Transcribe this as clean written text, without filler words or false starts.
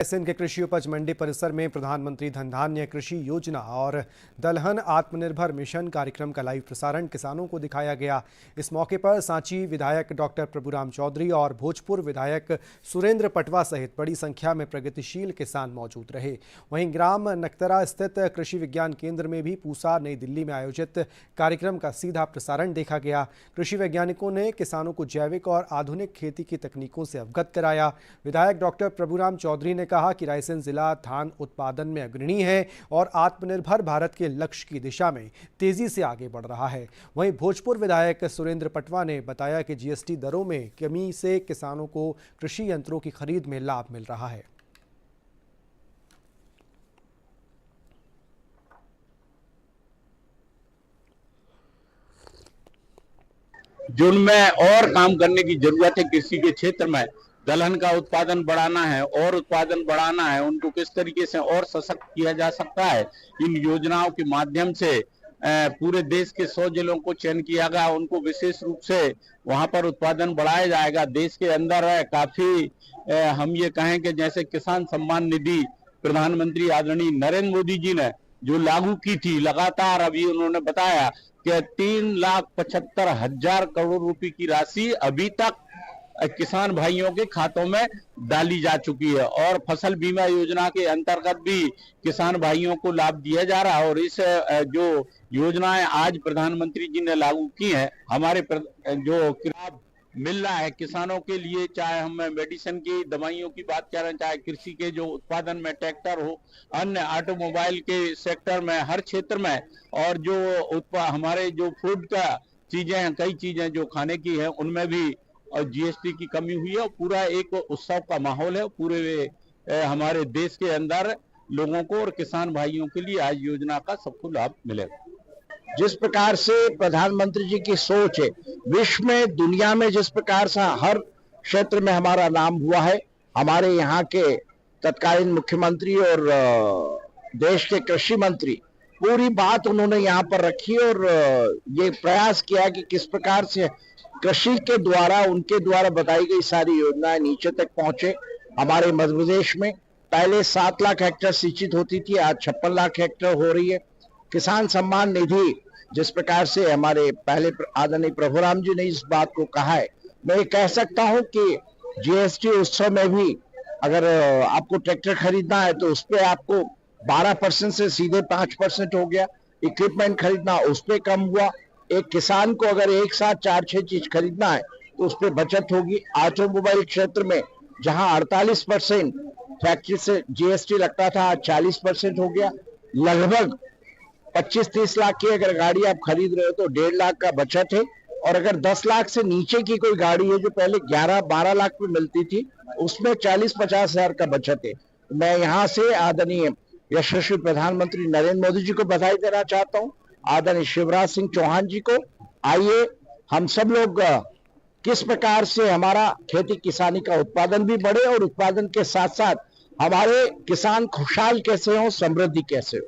रायसेन के कृषि उपज मंडी परिसर में प्रधानमंत्री धन धान्य कृषि योजना और दलहन आत्मनिर्भर मिशन कार्यक्रम का लाइव प्रसारण किसानों को दिखाया गया। इस मौके पर सांची विधायक डॉक्टर प्रभुराम चौधरी और भोजपुर विधायक सुरेंद्र पटवा सहित बड़ी संख्या में प्रगतिशील किसान मौजूद रहे। वहीं ग्राम नकतरा स्थित कृषि विज्ञान केंद्र में भी पूसा नई दिल्ली में आयोजित कार्यक्रम का सीधा प्रसारण देखा गया। कृषि वैज्ञानिकों ने किसानों को जैविक और आधुनिक खेती की तकनीकों से अवगत कराया। विधायक डॉक्टर प्रभुराम चौधरी ने कहा कि रायसेन जिला धान उत्पादन में अग्रणी है और आत्मनिर्भर भारत के लक्ष्य की दिशा में तेजी से आगे बढ़ रहा है। वहीं भोजपुर विधायक सुरेंद्र पटवा ने बताया कि जीएसटी दरों में कमी से किसानों को कृषि यंत्रों की खरीद में लाभ मिल रहा है। जिनमें और काम करने की जरूरत है, कृषि के क्षेत्र में दलहन का उत्पादन बढ़ाना है और उत्पादन बढ़ाना है, उनको किस तरीके से और सशक्त किया जा सकता है। इन योजनाओं के माध्यम से पूरे देश के 100 जिलों को चयन किया गया, उनको विशेष रूप से वहां पर उत्पादन बढ़ाया जाएगा। देश के अंदर है काफी हम ये कहें कि जैसे किसान सम्मान निधि प्रधानमंत्री आदरणीय नरेंद्र मोदी जी ने जो लागू की थी, लगातार अभी उन्होंने बताया कि 3,75,000 करोड़ रुपए की राशि अभी तक किसान भाइयों के खातों में डाली जा चुकी है और फसल बीमा योजना के अंतर्गत भी किसान भाइयों को लाभ दिया जा रहा है। और इस जो योजनाएं आज प्रधानमंत्री जी ने लागू की हैं, हमारे जो लाभ मिल रहा है किसानों के लिए, चाहे हम मेडिसिन की दवाइयों की बात करें, चाहे कृषि के जो उत्पादन में ट्रैक्टर हो, अन्य ऑटोमोबाइल के सेक्टर में, हर क्षेत्र में, और जो हमारे जो फूड का चीजें हैं, कई चीजें जो खाने की है उनमें भी और जीएसटी की कमी हुई है और पूरा एक उत्सव का माहौल है। पूरे हमारे देश के अंदर लोगों को और किसान भाइयों के लिए आज योजना का सबको लाभ मिलेगा। जिस प्रकार से प्रधानमंत्री जी की सोच है, विश्व में, दुनिया में जिस प्रकार से हर क्षेत्र में हमारा नाम हुआ है, हमारे यहाँ के तत्कालीन मुख्यमंत्री और देश के कृषि मंत्री पूरी बात उन्होंने यहाँ पर रखी और ये प्रयास किया कि किस प्रकार से कृषि के द्वारा, उनके द्वारा बताई गई सारी योजनाएं नीचे तक पहुंचे। हमारे मध्य प्रदेश में पहले 7 लाख हेक्टेयर सिंचित होती थी, आज 56 लाख हेक्टेयर हो रही है। किसान सम्मान निधि जिस प्रकार से हमारे पहले आदरणीय प्रभुराम जी ने इस बात को कहा है, मैं ये कह सकता हूं कि जीएसटी उत्सव में भी अगर आपको ट्रैक्टर खरीदना है तो उस पर आपको 12% से सीधे 5% हो गया। इक्विपमेंट खरीदना उस पर कम हुआ। एक किसान को अगर एक साथ 4-6 चीज खरीदना है तो उस पर बचत होगी। ऑटोमोबाइल क्षेत्र में जहां 48% फैक्ट्री से जीएसटी लगता था, आज 40% हो गया। लगभग 25-30 लाख की अगर गाड़ी आप खरीद रहे हो तो 1.5 लाख का बचत है। और अगर 10 लाख से नीचे की कोई गाड़ी है जो पहले 11-12 लाख में मिलती थी, उसमें 40-50 हजार का बचत है। मैं यहाँ से आदरणीय यशस्वी प्रधानमंत्री नरेंद्र मोदी जी को बधाई देना चाहता हूँ, आदरणीय शिवराज सिंह चौहान जी को। आइए हम सब लोग किस प्रकार से हमारा खेती किसानी का उत्पादन भी बढ़े और उत्पादन के साथ साथ हमारे किसान खुशहाल कैसे हो, समृद्धि कैसे हो।